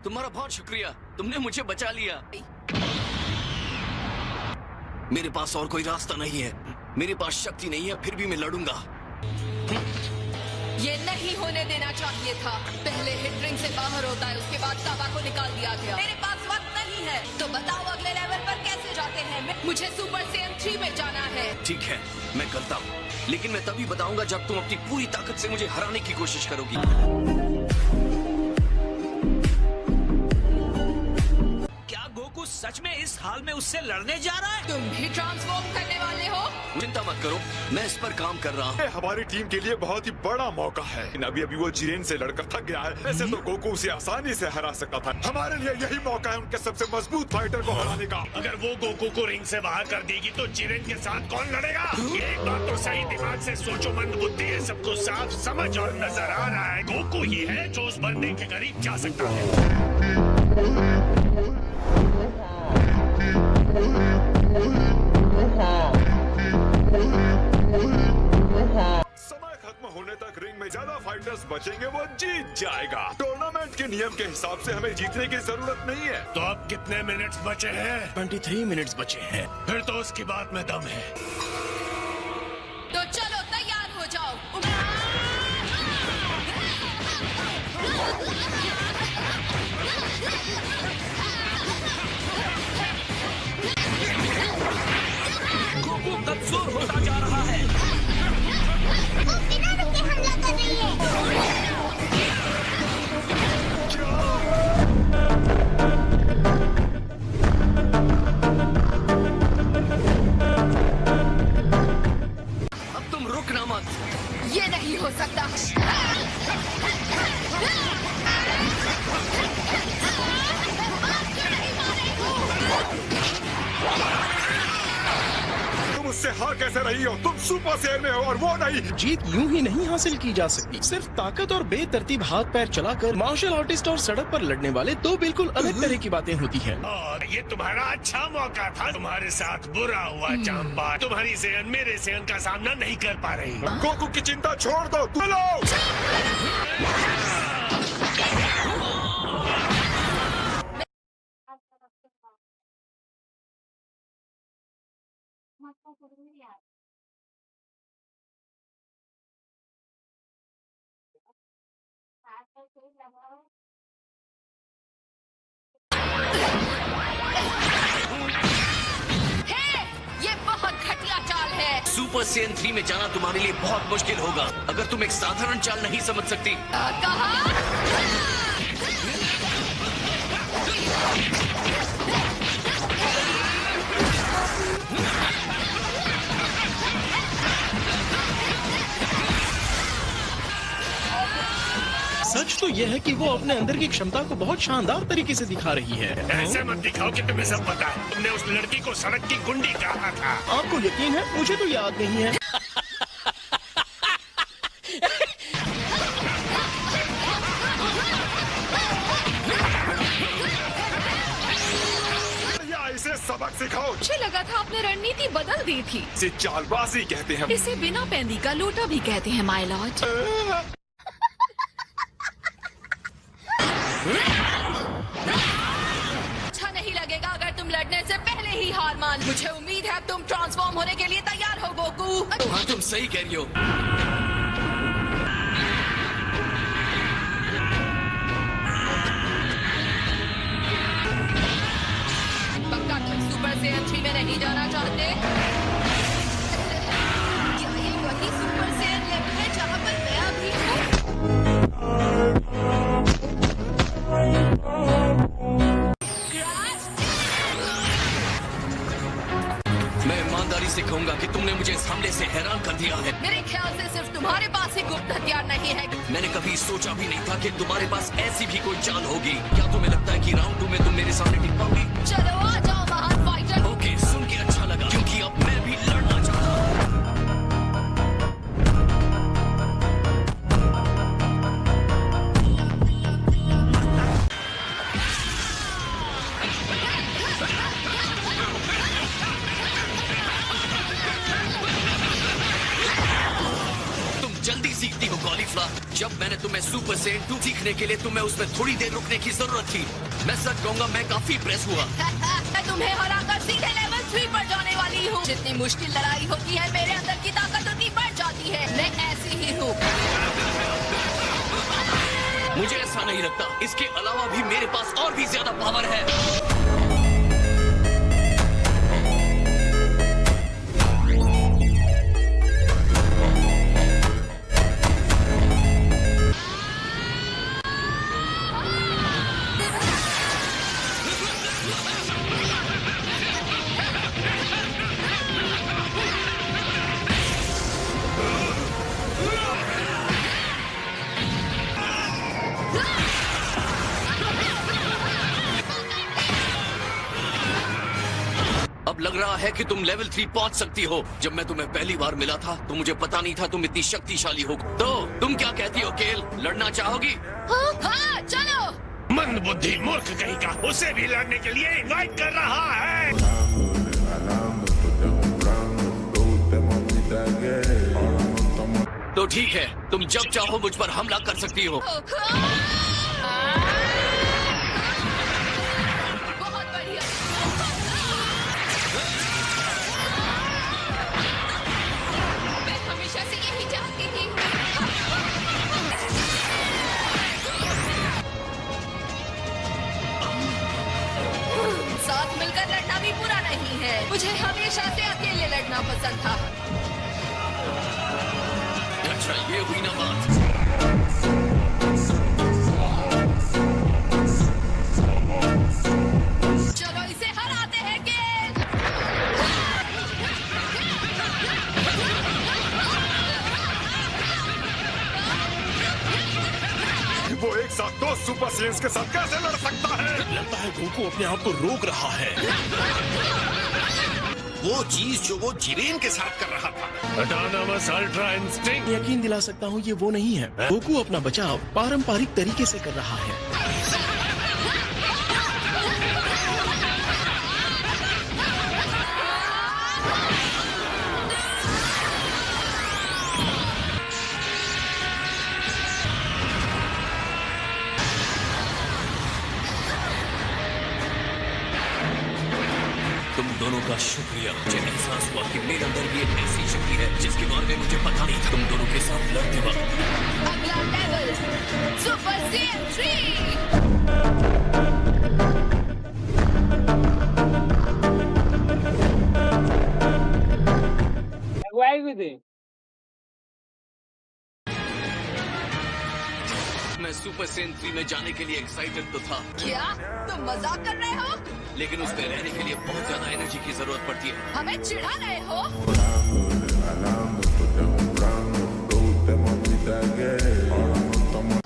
तुम्हारा बहुत शुक्रिया, तुमने मुझे बचा लिया। मेरे पास और कोई रास्ता नहीं है, मेरे पास शक्ति नहीं है, फिर भी मैं लड़ूंगा। ये नहीं होने देना चाहिए था। पहले हिट रिंग से बाहर होता है, उसके बाद काबा को निकाल दिया गया। मेरे पास वक्त नहीं है, तो बताओ अगले लेवल पर कैसे जाते हैं? मुझे सुपर सैयन 3 में जाना है। ठीक है, मैं करता हूँ, लेकिन मैं तभी बताऊंगा जब तुम अपनी पूरी ताकत से मुझे हराने की कोशिश करोगी। गोकू सच में इस हाल में उससे लड़ने जा रहा है? तुम भी ट्रांसफॉर्म करने वाले हो? चिंता मत करो, मैं इस पर काम कर रहा हूँ। ये हमारी टीम के लिए बहुत ही बड़ा मौका है। अभी वो जिरेन से लड़कर थक गया है। वैसे तो गोकू उसे आसानी से हरा सकता था। हमारे लिए यही मौका है उनके सबसे मजबूत फाइटर को हराने का। अगर वो गोकू को रिंग से बाहर कर देगी तो जिरेन के साथ कौन लड़ेगा? ये एक बात तो सही दिमाग से सोचो, मंद बुद्धि है, सबको साफ समझ और नजर आ रहा है। गोकू ही है जो उस बंदे के करीब जा सकता है। समय खत्म होने तक रिंग में ज्यादा फाइटर्स बचेंगे वो जीत जाएगा। टूर्नामेंट के नियम के हिसाब से हमें जीतने की जरूरत नहीं है। तो अब कितने मिनट्स बचे हैं? 23 मिनट्स बचे हैं। फिर तो उसकी बात में दम है। तो चलो तैयार हो जाओ। गोकू कमजोर होता जा रहा है। वो बिना रुके हमला कर रही है। अब तुम रुकना मत। ये नहीं हो सकता। तुम उससे हार कैसे रही हो? तुम सुपर सैयन में हो और वो नहीं। जीत यूं ही नहीं हासिल की जा सकती। सिर्फ ताकत और बेतरतीब हाथ पैर चलाकर मार्शल आर्टिस्ट और सड़क पर लड़ने वाले दो बिल्कुल अलग तरह की बातें होती हैं। और ये तुम्हारा अच्छा मौका था। तुम्हारे साथ बुरा हुआ चांबा। तुम्हारी सेहन मेरे सेहन का सामना नहीं कर पा रही। गोकू की चिंता छोड़ दो। चलो। ये बहुत घटिया चाल है। सुपर सैयन 3 में जाना तुम्हारे लिए बहुत मुश्किल होगा अगर तुम एक साधारण चाल नहीं समझ सकती। कहा? सच तो यह है कि वो अपने अंदर की क्षमता को बहुत शानदार तरीके से दिखा रही है। ऐसे मत दिखाओ कि तुम्हें सब पता है। तुमने उस लड़की को सड़क की गुंडी कहा था। आपको यकीन है? मुझे तो याद नहीं है। या इसे सबक सिखाओ। मुझे लगा था आपने रणनीति बदल दी थी। इसे चालबाजी कहते हैं। इसे बिना पैंदी का लोटा भी कहते हैं माय लॉर्ड। अच्छा नहीं लगेगा अगर तुम लड़ने से पहले ही हार मान। मुझे उम्मीद है अब तुम ट्रांसफॉर्म होने के लिए तैयार हो गोकू। हाँ, तुम सही कह रही हो। पक्का तुम सुपर सैयन 3 में नहीं जाना चाहते? क्या ये वही सुपर सैयन लेवल है जहाँ पर मैं अभी हूँ? मैं ईमानदारी से कहूंगा कि तुमने मुझे इस हमले से हैरान कर दिया है। मेरे ख्याल से सिर्फ तुम्हारे पास ही गुप्त हथियार नहीं है। मैंने कभी सोचा भी नहीं था कि तुम्हारे पास ऐसी भी कोई चाल होगी। क्या तुम्हें लगता है कि राउंड 2 में तुम मेरे सामने टिक पाओगी? चलो आ जाओ महान फाइटर। ओके, सुन के अच्छा लगा क्योंकि अब मैं भी लड़ना चाहता हूँ। जल्दी सीखती हो कॉलीफ्लावर। जब मैंने तुम्हें सुपर सेन 2 सीखने के लिए तुम्हें उसमें थोड़ी देर रुकने की जरूरत थी। मैं सच कहूंगा मैं काफी इम्प्रेस हुआ। मैं तुम्हें हराकर सीधे लेवल 3 पर जाने वाली हूँ। जितनी मुश्किल लड़ाई होती है मेरे अंदर की ताकत उतनी बढ़ जाती है। मैं ऐसी ही हूँ। मुझे ऐसा नहीं लगता। इसके अलावा भी मेरे पास और भी ज्यादा पावर है। अब लग रहा है कि तुम लेवल 3 पहुंच सकती हो। जब मैं तुम्हें पहली बार मिला था तो मुझे पता नहीं था तुम इतनी शक्तिशाली हो। तो तुम क्या कहती हो केल, लड़ना चाहोगी? हाँ, चलो। मंद बुद्धि मूर्ख कहीं का उसे भी लड़ने के लिए इनवाइट कर रहा है। तो ठीक है, तुम जब चाहो मुझ पर हमला कर सकती हो। बहुत बढ़िया। मैं हमेशा से यही चाहती थी। साथ मिलकर लड़ना भी बुरा नहीं है। मुझे हमेशा से अकेले लड़ना पसंद था। अच्छा, ये हुई ना बात। चलो इसे हराते हैं गेल। वो एक साथ 2 सुपर सेन्स के साथ कैसे लड़ सकता है? लगता है गोकू अपने आप को रोक रहा है। वो चीज जो वो जिरेन के साथ कर रहा था। Autonomous ultra instinct. यकीन दिला सकता हूँ ये वो नहीं है। गोकू अपना बचाव पारंपरिक तरीके से कर रहा है। तुम दोनों का शुक्रिया। मुझे एहसास हुआ कि मेरे अंदर भी एक ऐसी शक्ति है जिसके बारे में मुझे पता नहीं था। तुम दोनों के साथ लड़ते वक्त अगला लेवल सुपर सेन 3। मैं सुपर सेन 3 में जाने के लिए एक्साइटेड तो था, क्या तुम मजाक कर रहे हो? लेकिन उसमें रहने के लिए बहुत ज्यादा एनर्जी की जरूरत पड़ती है। हमें चिढ़ा रहे हो?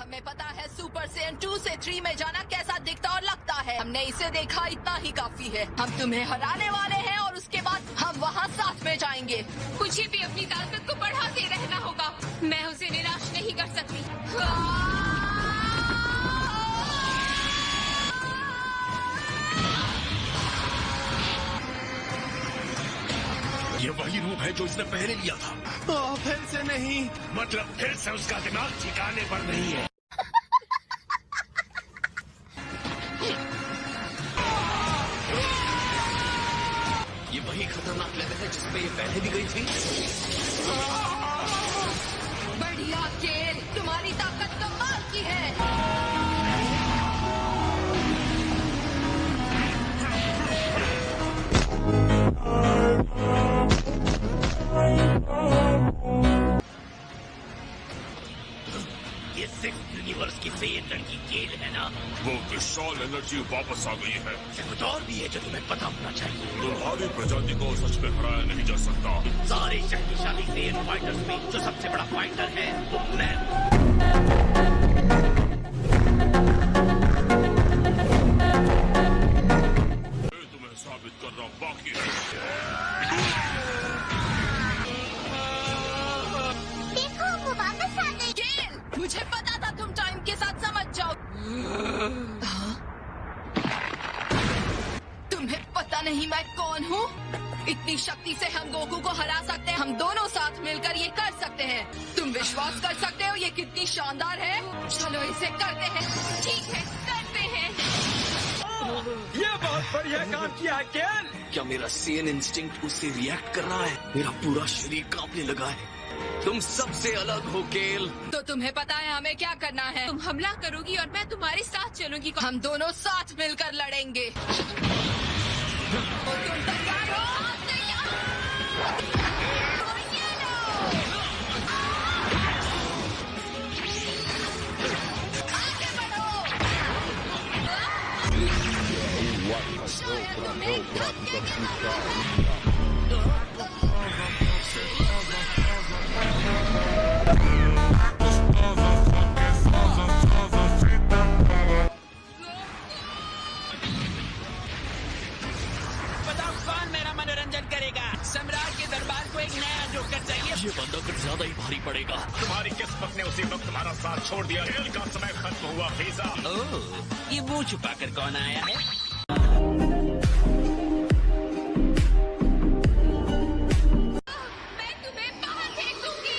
हमें पता है सुपर सेन 2 से 3 में जाना कैसा दिखता और लगता है। हमने इसे देखा, इतना ही काफी है। हम तुम्हें हराने वाले हैं और उसके बाद हम वहाँ साथ में जाएंगे। मुझे भी अपनी ताकत को बढ़ाते रहना होगा। मैं उसे निराश नहीं कर सकती। ये वही रूप है जो इसने पहले लिया था। फिर से नहीं। मतलब फिर से उसका दिमाग ठिकाने पर नहीं है। ये वही खतरनाक लेवल है जिसमें ये पहले भी गई थी। बढ़िया केल, तुम्हारी ताकत कमाल की है। ये 6 यूनिवर्स की सेन लड़की केल है ना? वो विशाल एनर्जी वापस आ गई है। कुछ और भी है जो तुम्हें पता होना चाहिए। तुम्हारी प्रजाति को सच में हराया नहीं जा सकता। सारे शक्तिशाली सेन फाइटर्स में जो सबसे बड़ा फाइटर है वो मैं। तुम्हें साबित करना बाकी है। देखो वो वापस आ गई। केल, मुझे पता था तुम टाइम के साथ समझ जाओ। तुम्हें पता नहीं मैं कौन हूँ? इतनी शक्ति से हम गोकू को हरा सकते हैं। हम दोनों साथ मिलकर ये कर सकते हैं। तुम विश्वास कर सकते हो ये कितनी शानदार है? चलो इसे करते हैं। ठीक है, करते हैं। ये बहुत बढ़िया काम किया केल। क्या मेरा सेन इंस्टिंक्ट उससे रिएक्ट कर रहा है? मेरा पूरा शरीर कांपने लगा है। तुम सबसे अलग हो केल। तो तुम्हें पता है हमें क्या करना है? तुम हमला करोगी और मैं तुम्हारे साथ चलूंगी। हम दोनों साथ मिलकर लड़ेंगे। और तुम तैयार हो? आगे बढ़ो। बताओ कौन मेरा मनोरंजन करेगा? सम्राट के दरबार को एक नया जोकर चाहिए। ये बंदा कुछ ज्यादा ही भारी पड़ेगा। तुम्हारी किस्मत ने उसी वक्त तुम्हारा साथ छोड़ दिया। खेल का समय खत्म हुआ फीसा। ओह, ये मुंह छुपा कर कौन आया है? मैं तुम्हें बाहर फेंक दूंगी।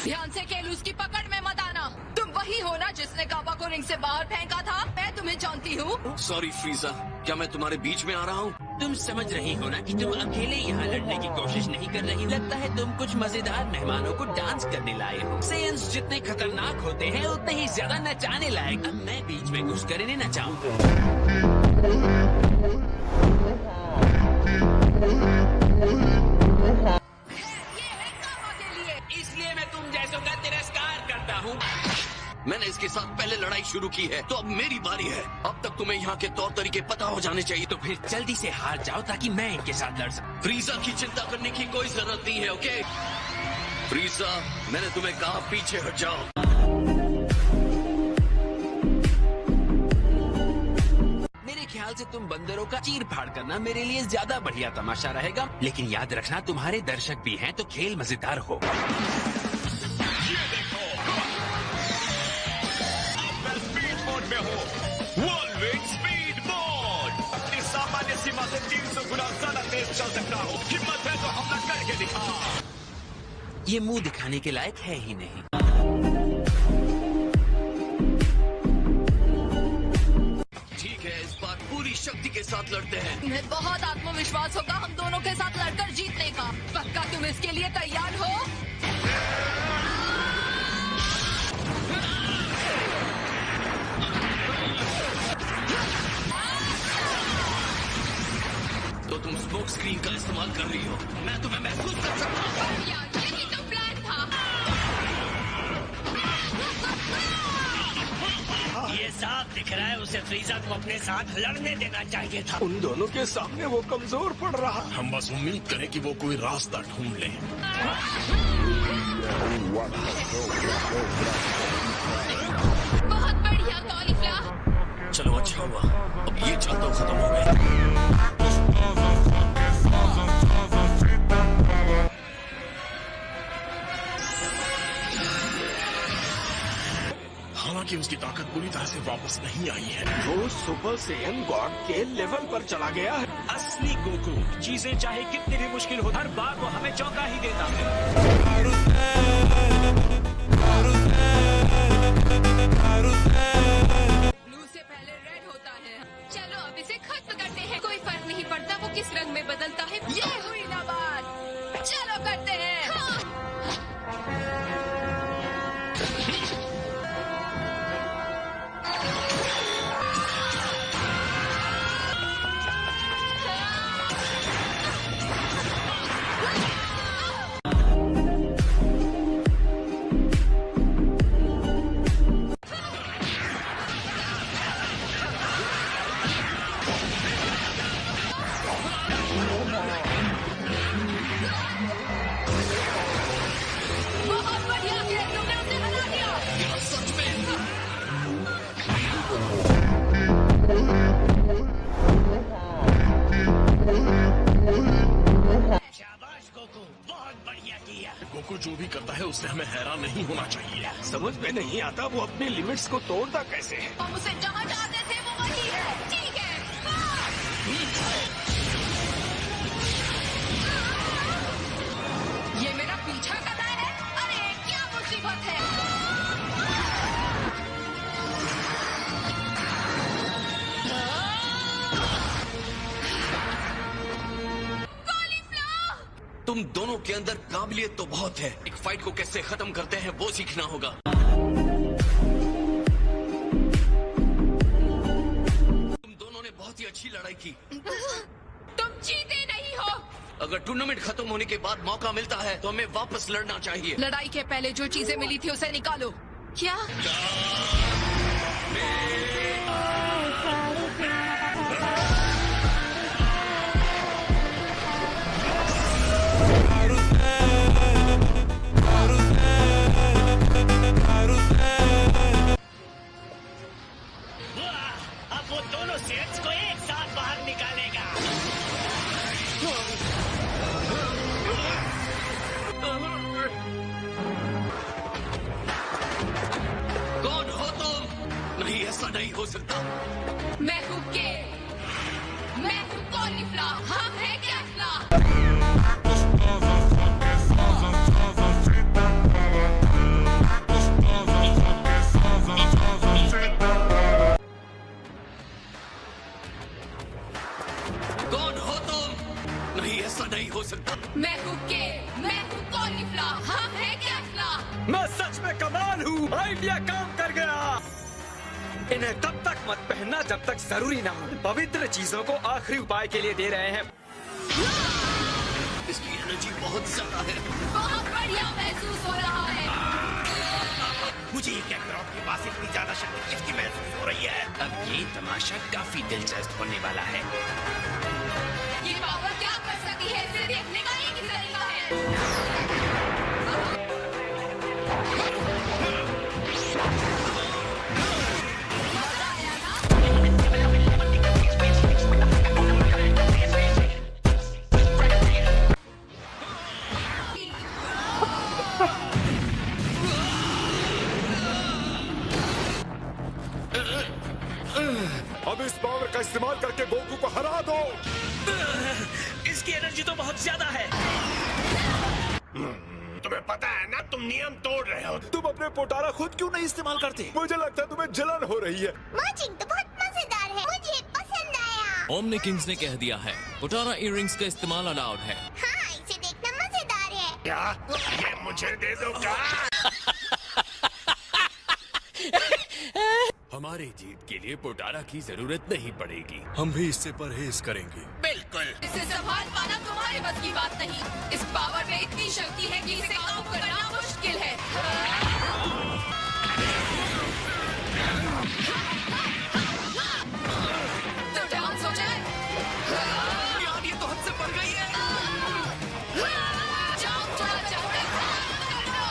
ध्यान से केल, उसकी पकड़ में मत आना। तुम वही हो ना जिसने काबा को रिंग से बाहर फेंका था? मैं तुम्हें जानती हूँ। सॉरी फ्रीजा, क्या मैं तुम्हारे बीच में आ रहा हूँ? तुम समझ रही हो ना कि तुम अकेले यहाँ लड़ने की कोशिश नहीं कर रही हो। लगता है तुम कुछ मजेदार मेहमानों को डांस करने लाए हो। सेयंस जितने खतरनाक होते हैं उतने ही ज्यादा नचाने लायक। अब मैं बीच में घुस कर इन्हें नचाऊंगा। ये है काबा के लिए। इसलिए मैं तुम जैसों का तिरस्कार करता हूँ। मैंने इसके साथ पहले लड़ाई शुरू की है, तो अब मेरी बारी है। अब तक तुम्हें यहाँ के तौर तरीके पता हो जाने चाहिए। तो फिर जल्दी से हार जाओ ताकि मैं इनके साथ लड़ सकूं। फ्रीजा की चिंता करने की कोई जरूरत नहीं है, ओके? फ्रीजा, मैंने तुम्हें कहा पीछे हट जाओ। मेरे ख्याल से तुम बंदरों का चीर फाड़ करना मेरे लिए ज्यादा बढ़िया तमाशा रहेगा। लेकिन याद रखना तुम्हारे दर्शक भी हैं, तो खेल मजेदार हो। स्पीड मोड में हो। वॉल्विन स्पीड मोड। अपनी सामान्य सीमा से 300 गुना ज्यादा तेज चल सकता हो। हिम्मत है तो हमला करके दिखा। ये मुंह दिखाने के लायक है ही नहीं। ठीक है, इस बार पूरी शक्ति के साथ लड़ते हैं। तुम्हें बहुत आत्मविश्वास होगा हम दोनों के साथ लड़कर जीतने का। पक्का तुम इसके लिए तैयार हो? तो तुम स्मोक स्क्रीन का इस्तेमाल कर रही हो। मैं तुम्हें महसूस कर सकता हूँ। या यही तो प्लान था। ये साफ दिख रहा है उसे फ्रीजा को अपने साथ लड़ने देना चाहिए था। उन दोनों के सामने वो कमजोर पड़ रहा। हम बस उम्मीद करें कि वो कोई रास्ता ढूंढ ले। बहुत बढ़िया कॉलीफ्लावर। चलो अच्छा हुआ, अब ये चाल तो खत्म हो गई। हालांकि उसकी ताकत पूरी तरह से वापस नहीं आई है। वो सुपर सेयन गॉड के लेवल पर चला गया है। असली गोकू चीजें चाहे कितनी भी मुश्किल हो, हर बार वो हमें चौंका ही देता है। ब्लू से पहले रेड होता है। चलो अब इसे खत्म करते हैं। कोई फर्क नहीं पड़ता वो किस रंग में बदलता है। ये हुई ना बात। चलो करते हैं। बहुत बढ़िया खेल, तुमने उसे हरा दिया। सच में शाबाश गोकू, बहुत बढ़िया किया। गोकू जो भी करता है उससे हमें हैरान नहीं होना चाहिए। समझ में नहीं आता वो अपनी लिमिट्स को तोड़ता कैसे है। हम उसे जहाँ चाहते थे वो वही है। ठीक है। ये मेरा पीछा कर रहा तुम दोनों के अंदर काबिलियत तो बहुत है, एक फाइट को कैसे खत्म करते हैं वो सीखना होगा। तुम दोनों ने बहुत ही अच्छी लड़ाई की। तुम जीते नहीं हो। अगर टूर्नामेंट खत्म होने के बाद मौका मिलता है तो हमें वापस लड़ना चाहिए। लड़ाई के पहले जो चीजें मिली थी उसे निकालो। क्या? अब वो दोनों सेट्स को एक साथ बाहर निकालेगा। कौन हो तुम? नहीं, ऐसा नहीं हो सकता। मैं हूँ के, मैं हूँ कॉलीफ्ला, हम है कैफ्ला। कौन हो तुम? नहीं, ऐसा नहीं हो सकता। मैं हूँ के, मैं हूँ कॉलीफ्ला, हम है कैफ्ला। मैं सच में कमाल हूँ, आइडिया काम कर गया। इन्हें तब तक मत पहनना जब तक जरूरी ना हो। पवित्र चीजों को आखिरी उपाय के लिए दे रहे हैं। इसकी एनर्जी बहुत ज्यादा है। बहुत बढ़िया महसूस हो रहा है। मुझे ये कैप्टन के पास इतनी ज्यादा शक्ति किसकी महसूस हो रही है? अब ये तमाशा काफी दिलचस्प होने वाला है। ये पावर क्या कर सकती है इसे देखने का एक ही तरीका है। अब इस पावर का इस्तेमाल करके गोकू को हरा दो। इसकी एनर्जी तो बहुत ज्यादा है। तुम्हें पता है ना, तुम नियम तोड़ रहे हो। तुम अपने पोटारा खुद क्यों नहीं इस्तेमाल करते? मुझे लगता है तुम्हें जलन हो रही है। मर्जिंग तो बहुत मजेदार है, मुझे पसंद आया। ओमनी किंग्स ने कह दिया है पोटारा इयररिंग्स का इस्तेमाल अलाउड है। हाँ, इसे देखना मजेदार है। क्या ये मुझे दे दो क्या? हमारी जीत के लिए पोटारा की जरूरत नहीं पड़ेगी, हम भी इससे परहेज करेंगे। बिल्कुल। इसे संभाल पाना तुम्हारे बस की बात नहीं। इस पावर में इतनी शक्ति है कि इसे काबू करना मुश्किल है। तो डांस हो जाए। यार, ये तो हद से बढ़ गई है। जाओ, चला जाओ, कर लो।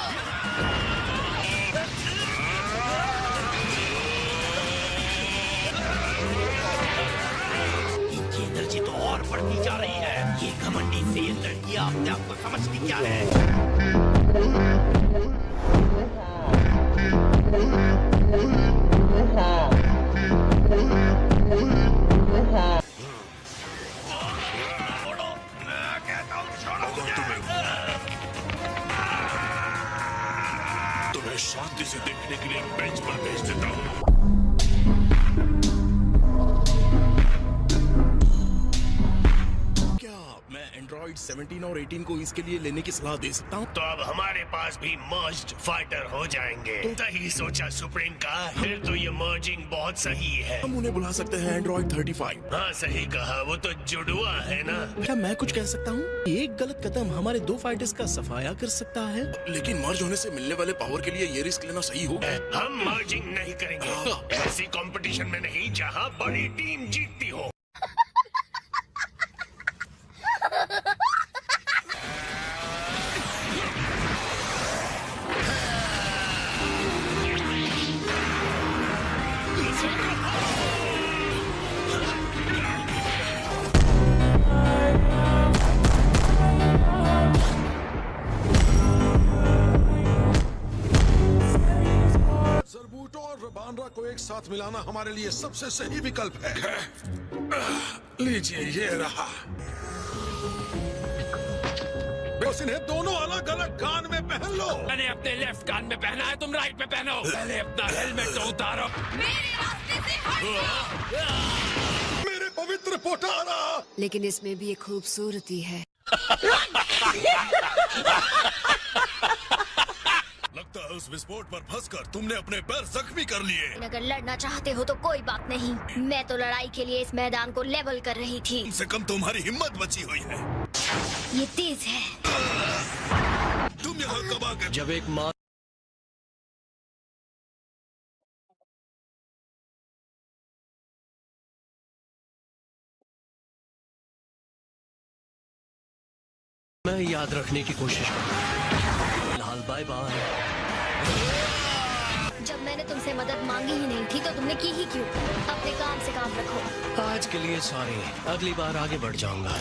इनकी एनर्जी तो और बढ़ती जा रही है। ये घमंडी से लड़कियां अपने आप को समझती क्या है? छोड़ो, मैं कहता हूँ छोड़ो मुझे। तुम्हें शांति से देखने के लिए बेंच पर भेज देता हूँ। क्या मैं एंड्रॉइड 17 और 18 को इसके लिए लेने की सलाह दे सकता हूँ? तो अब हमारे पास भी मर्ज्ड फाइटर हो जाएंगे। सही सोचा सुप्रीम का। फिर तो ये मर्जिंग बहुत सही है। हम उन्हें बुला सकते हैं एंड्रॉइड 35। हाँ सही कहा, वो तो जुड़वा है ना। क्या मैं कुछ कह सकता हूँ? एक गलत कदम हमारे दो फाइटर्स का सफाया कर सकता है। लेकिन मर्ज होने से मिलने वाले पावर के लिए ये रिस्क लेना सही होगा। हम मर्जिंग नहीं करेंगे ऐसी कंपटीशन में नहीं जहाँ बड़ी टीम जीतती हो। जरबूटो और रबानरा को एक साथ मिलाना हमारे लिए सबसे सही विकल्प है। लीजिए ये रहा। बस इन्हें दोनों अलग अलग कान में पहन लो। मैंने अपने लेफ्ट कान में पहना है, तुम राइट में पहनो। पहले अपना हेलमेट तो उतारो। मेरे रास्ते से हट जाओ। मेरे पवित्र पोटारा। लेकिन इसमें भी एक खूबसूरती है। लगता है उस विस्फोट पर फंसकर तुमने अपने पैर जख्मी कर लिए। अगर लड़ना चाहते हो तो कोई बात नहीं, मैं तो लड़ाई के लिए इस मैदान को लेवल कर रही थी। कम से कम तुम्हारी हिम्मत बची हुई है। ये तेज है। तुम यहाँ कब आ गए? जब एक माँ मैं याद रखने की कोशिश करूँ। फिलहाल बाय बाय। जब मैंने तुमसे मदद मांगी ही नहीं थी तो तुमने की ही क्यों? अपने काम से काम रखो। आज के लिए सॉरी, अगली बार आगे बढ़ जाऊंगा।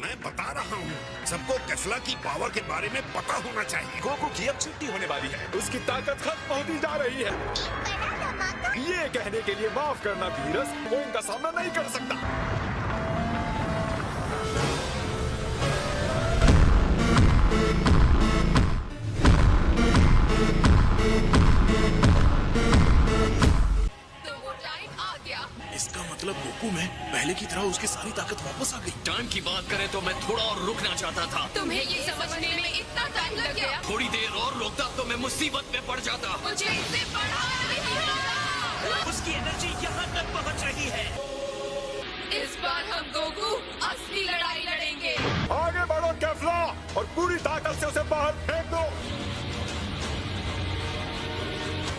मैं बता रहा हूँ, सबको कैफला की पावर के बारे में पता होना चाहिए। गोकू की अब छुट्टी होने वाली है, उसकी ताकत खत्म होती जा रही है। ये कहने के लिए माफ करना वीरस, वो इनका सामना नहीं कर सकता। तो वो टाइम आ गया। इसका मतलब गोकू में पहले की तरह उसकी सारी ताकत वापस आ गई। टाइम की बात करें तो मैं थोड़ा और रुकना चाहता था। तुम्हें ये समझने में इतना टाइम लग गया? थोड़ी देर और रोकता तो मैं मुसीबत में पड़ जाता। मुझे इससे पढ़ा नहीं होगा। उसकी एनर्जी यहाँ तक पहुँच रही है। इस बार हम गोकू असली लड़ाई लड़ेंगे। आगे बढ़ो कैफला और पूरी ताकत से उसे बाहर फेंक दो।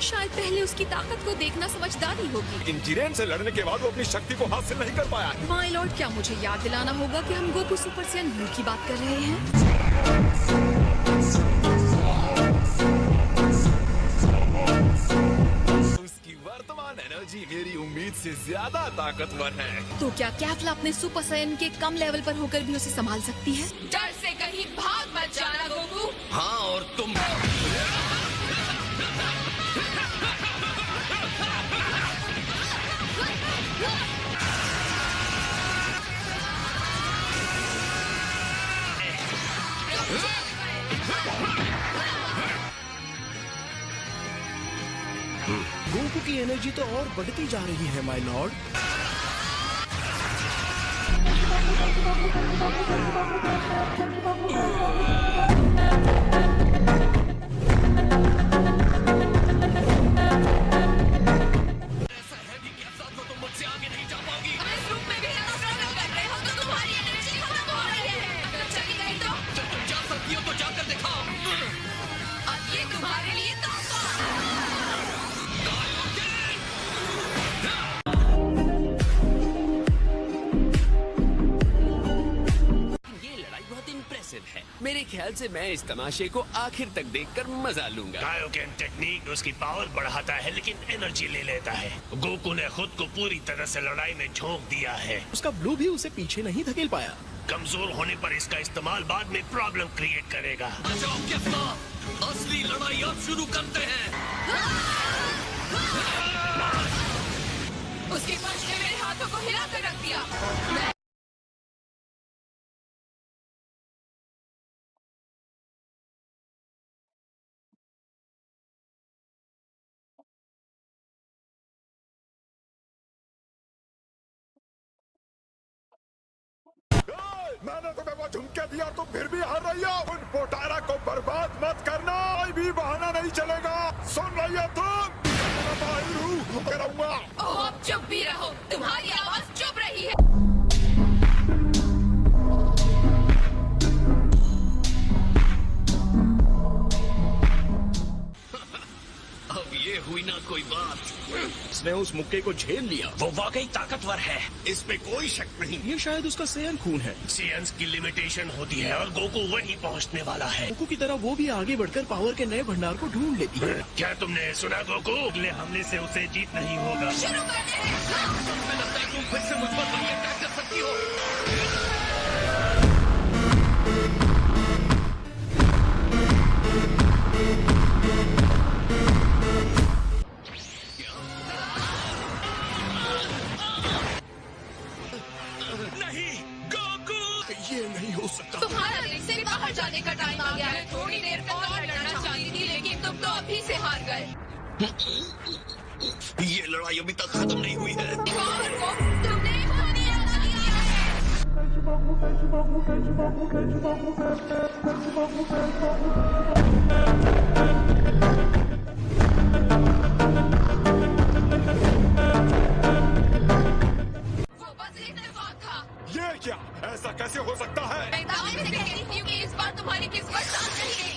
शायद पहले उसकी ताकत को देखना समझदारी होगी। लेकिन जिरेन से लड़ने के बाद वो अपनी शक्ति को हासिल नहीं कर पाया है। माय लॉर्ड, क्या मुझे याद दिलाना होगा कि हम गोकू सुपर सैयन ब्लू की बात कर रहे हैं? उसकी वर्तमान एनर्जी मेरी उम्मीद से ज्यादा ताकतवर है। तो क्या कैफला अपने सुपर सैयन के कम लेवल पर होकर भी उसे संभाल सकती है? डर से कहीं भाग मत जाना गोकू। हाँ, और तुम गोकू की एनर्जी तो और बढ़ती जा रही है माय लॉर्ड। ऐसा है कि क्या साथ हो तुम मुझसे आगे नहीं जा पाओगी। अब इस रूप में भी अगर स्ट्रगल कर रहे हो तो तुम्हारी एनर्जी खत्म हो रही है। अगर चली गई तो जब तुम जा सकती हो तो जाकर दिखाओ। अब ये तुम्हारे लिए तोहफा। ये लड़ाई बहुत इम्प्रेसिव है। मेरे ख्याल से मैं इस तमाशे को आखिर तक देखकर मजा लूंगा। कायोकेन टेक्निक उसकी पावर बढ़ाता है लेकिन एनर्जी ले लेता है। गोकू ने खुद को पूरी तरह से लड़ाई में झोंक दिया है। उसका ब्लू भी उसे पीछे नहीं धकेल पाया। कमजोर होने पर इसका इस्तेमाल बाद में प्रॉब्लम क्रिएट करेगा। बचाओ कैफला, असली लड़ाई अब शुरू करते हैं। उसके पंच ने मेरे हाथों को हिला कर रख दिया। मैंने तुम्हें वो झुमके दिया, तुम फिर भी हार रही हो। उन पोटारा को बर्बाद मत करना, कोई भी बहाना नहीं चलेगा। सुन रही हो तुम? मैं माहिर हूँ, करूँगा। ओह, अब चुप भी रहो। तुम्हारी आवाज चुप रही है। अब ये हुई ना कोई बात। उसने उस मुक्के को झेल लिया। वो वाकई ताकतवर है। इस पे कोई शक नहीं। ये शायद उसका सैयन खून है। सियंस की लिमिटेशन होती है और गोकू वहीं पहुंचने वाला है। गोकू की तरह वो भी आगे बढ़कर पावर के नए भंडार को ढूंढ लेती है। क्या तुमने सुना गोकू? अगले हमले से उसे जीत नहीं होगा। शुरू करते हैं। मुझे लगता है तुम फिर से मुझ पर बड़ी अटैक कर सकती हो। नहीं गोकू, ये नहीं हो सकता। तुम्हारा रिंग से बाहर जाने का टाइम आ गया है। थोड़ी देर और लड़ना चाहती थी लेकिन तुम तो अभी से हार गए। ये लड़ाई अभी तक खत्म नहीं हुई है। पावर को तुमने खोने आना किया है। वो बस इत्तेफाक था। ये क्या? ऐसा कैसे हो सकता है? मैं दावे से कहती हूँ कि इस बार तुम्हारी किस्मत साथ नहीं गई।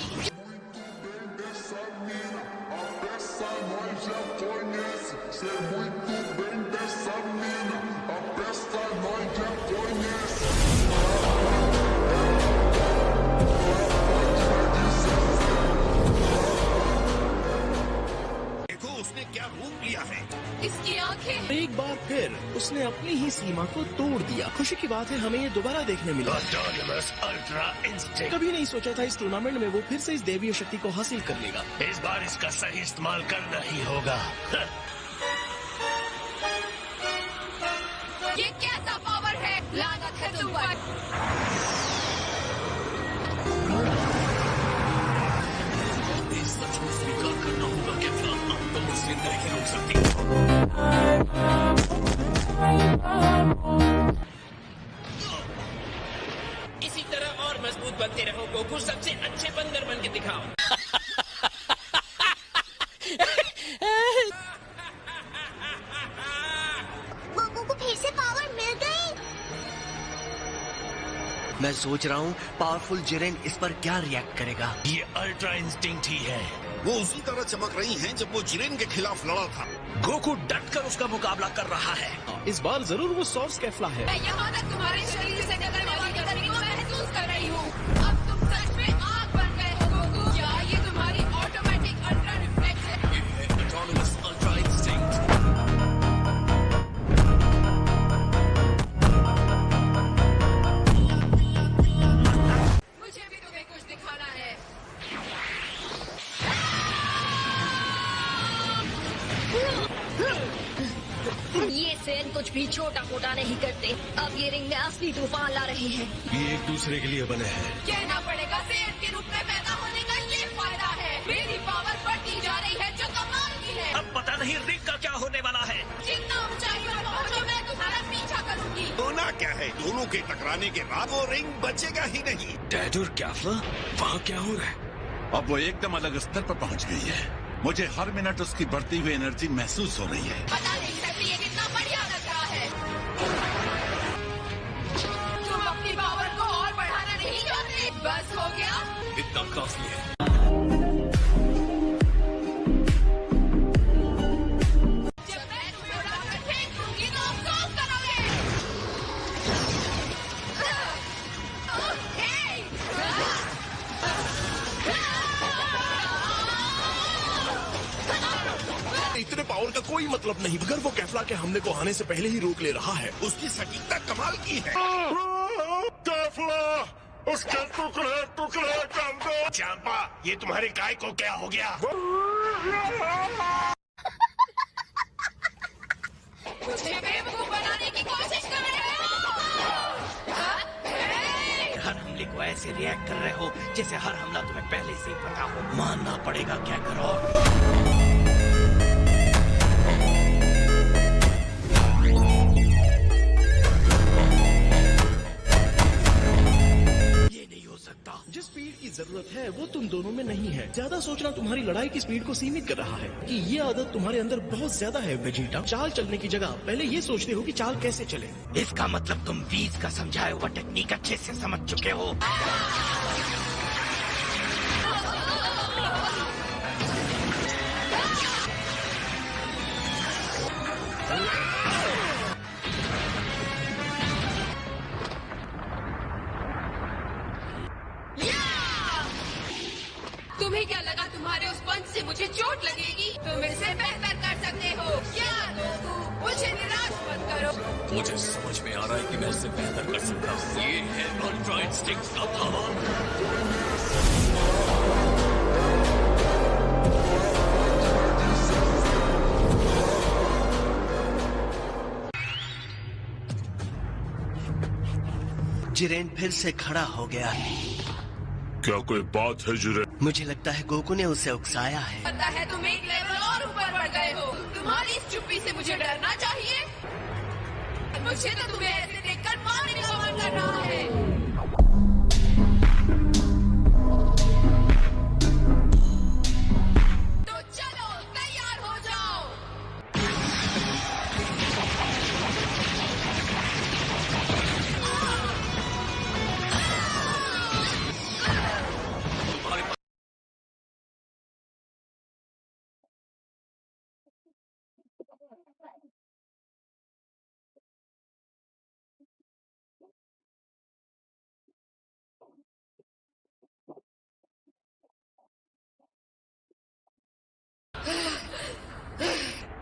देखो उसने क्या रूप लिया है। इसकी आंखें। एक बार फिर उसने अपनी ही सीमा को तोड़ दिया। खुशी की बात है हमें ये दोबारा देखने मिला। Ultra instinct. कभी नहीं सोचा था इस टूर्नामेंट में वो फिर से इस देवीय शक्ति को हासिल कर लेगा। इस बार इसका सही इस्तेमाल करना ही होगा। ये कैसा पावर है? लानत है तुम पर। ये सच को स्वीकार करना होगा कि तुम मुझसे नहीं रोक सकती। इसी तरह और मजबूत बनते रहो गोकू। सबसे अच्छे बंदर बन के दिखाओ। गोकू को फिर से पावर मिल गई। मैं सोच रहा हूँ पावरफुल जिरेन इस पर क्या रिएक्ट करेगा। ये अल्ट्रा इंस्टिंक्ट ही है। वो उसी तरह चमक रही हैं जब वो जिरेन के खिलाफ लड़ा था। गोकू डट कर उसका मुकाबला कर रहा है। इस बार जरूर वो सॉफ्ट कैफला है। मैं यहाँ तक तुम्हारे शरीर से टकराने वाली गर्मी को महसूस कर रही हूँ। अब तुम सच में आग बन गए हो गोकू। क्या ये तुम्हारी ऑटोमेटिक अल्ट्रा रिफ्लेक्स है? ये है ऑटोनोमस अल्ट्रा इंस्टिंक्ट। मुझे भी तुम्हें कुछ दिखाना है। ये सेन कुछ भी छोटा मोटा नहीं करते। अब ये रिंग में असली तूफान ला रहे हैं। ये एक दूसरे के लिए बने हैं। कहना पड़ेगा सेन के रूप में पैदा होने का ये फायदा है। मेरी पावर बढ़ती जा रही है जो कमाल की है। अब पता नहीं रिंग का क्या होने वाला है। जितना ऊंचाई पर पहुंचो मैं तुम्हारा पीछा करूंगी। होना क्या है? दोनों के टकराने के बाद वो रिंग बचेगा ही नहीं। डैड और कैफला, वहाँ क्या हो रहा है? अब वो एकदम अलग स्तर पर पहुंच गई है। मुझे हर मिनट उसकी बढ़ती हुई एनर्जी महसूस हो रही है। बता नहीं सकती ये कितना बढ़िया लग रहा है। तुम अपनी पावर को और बढ़ाना नहीं चाहते? बस हो गया। इतना काफी है। जब मैं तुम्हें उड़ाकर फेंक दूंगी तो अफसोस करोगे। इतने पावर का कोई मतलब नहीं अगर वो कैफला के हमले को आने से पहले ही रोक ले रहा है। उसकी सटीकता कमाल की है। कैफला, उसके टुकड़े टुकड़े कर दो। चांपा, ये तुम्हारे काय को क्या हो गया? मुझे बेवकूफ बनाने की कोशिश कर रहे हो। हर हमले को ऐसे रिएक्ट कर रहे हो जैसे हर हमला तुम्हें पहले से ही पता हो। मानना पड़ेगा क्या करो। जिस स्पीड की जरूरत है वो तुम दोनों में नहीं है। ज्यादा सोचना तुम्हारी लड़ाई की स्पीड को सीमित कर रहा है कि ये आदत तुम्हारे अंदर बहुत ज्यादा है वेजिटा। चाल चलने की जगह पहले ये सोचते हो कि चाल कैसे चले। इसका मतलब तुम बीज का समझाया हुआ टेक्निक अच्छे से समझ चुके हो। तुम्हें क्या लगा तुम्हारे उस पंच से मुझे चोट लगेगी? तुम इसे बेहतर कर सकते हो। क्या गोकू, मुझे निराश मत करो। मुझे समझ में आ रहा है कि मैं उससे बेहतर कर सकता हूँ। ये है अल्ट्रा इंस्टिंक्ट का पावर। जिरेन फिर से खड़ा हो गया। क्या कोई बात है जिरेन? मुझे लगता है गोकू ने उसे उकसाया है। पता है तुम एक लेवल और ऊपर बढ़ गए हो। तुम्हारी इस चुप्पी से मुझे डरना चाहिए। मुझे तो तुम्हें ऐसे देखकर मारने का मन कर रहा है। तो चलो तैयार हो जाओ।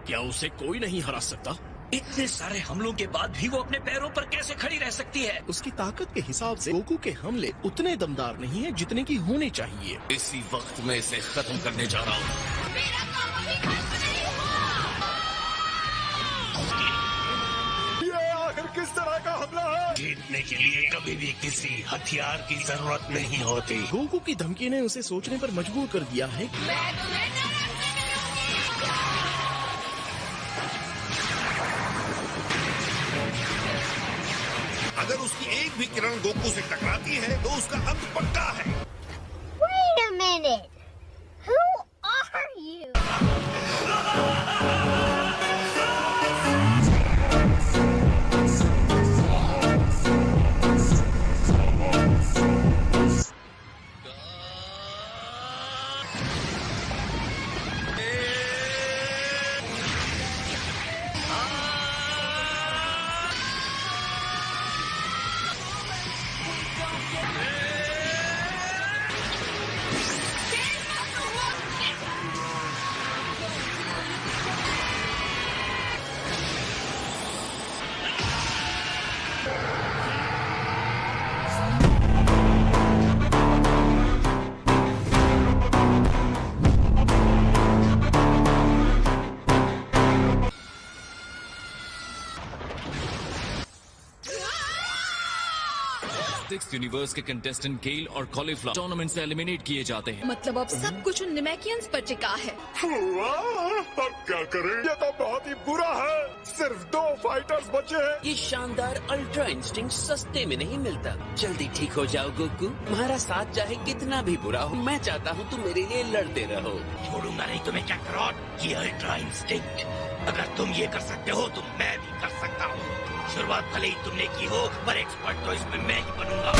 क्या उसे कोई नहीं हरा सकता? इतने सारे हमलों के बाद भी वो अपने पैरों पर कैसे खड़ी रह सकती है? उसकी ताकत के हिसाब से गोकू के हमले उतने दमदार नहीं है जितने की होने चाहिए। इसी वक्त मैं इसे खत्म करने जा रहा हूँ। मेरा काम अभी खत्म नहीं हुआ। ये आखिर किस तरह का हमला है? जीतने के लिए कभी भी किसी हथियार की जरूरत नहीं होती। गोकू की धमकी ने उसे सोचने पर मजबूर कर दिया है। मैं तुम्हें न रखने दूंगी। अगर उसकी एक भी किरण गोकू से टकराती है तो उसका अंत पक्का है। Wait a minute. Who are you? Universe के कंटेस्टेंट केल और कॉलीफ्लावर टूर्नामेंट से एलिमिनेट किए जाते हैं। मतलब अब सब कुछ उन निमैकियंस पर टिका है। अब क्या करें? ये तो बहुत ही बुरा है। सिर्फ 2 फाइटर्स बचे हैं। ये शानदार अल्ट्रा इंस्टिंक्ट सस्ते में नहीं मिलता। जल्दी ठीक हो जाओ गोकू। तुम्हारा साथ चाहे कितना भी बुरा हो, मैं चाहता हूँ तुम मेरे लिए लड़ते रहो। छोड़ूंगा नहीं तुम्हें कैकरॉट। ये अल्ट्रा इंस्टिंक्ट, अगर तुम ये कर सकते हो तो मैं भी कर सकता हूँ। शुरुआत भले ही तुमने की हो, पर एक्सपर्ट तो इसमें मैं ही बनूंगा।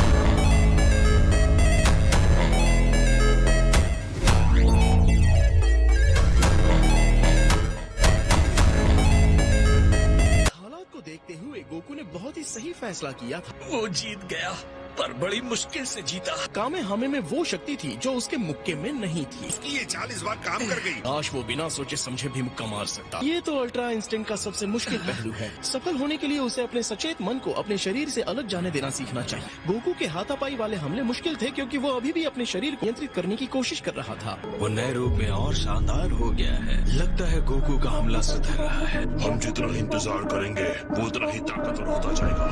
हालात को देखते हुए गोकू ने बहुत ही सही फैसला किया था। वो जीत गया, पर बड़ी मुश्किल से जीता। कामे हमें में वो शक्ति थी जो उसके मुक्के में नहीं थी। उसकी ये 40 बार काम कर गई। काश वो बिना सोचे समझे भी मुक्का मार सकता। ये तो अल्ट्रा इंस्टिंक्ट का सबसे मुश्किल पहलू है। सफल होने के लिए उसे अपने सचेत मन को अपने शरीर से अलग जाने देना सीखना चाहिए। गोकू के हाथापाई वाले हमले मुश्किल थे क्योंकि वो अभी भी अपने शरीर को नियंत्रित करने की कोशिश कर रहा था। वो नए रूप में और शानदार हो गया है। लगता है गोकू का हमला सुधर रहा है। हम जितना इंतजार करेंगे वो उतना ही ताकतवर होता जाएगा।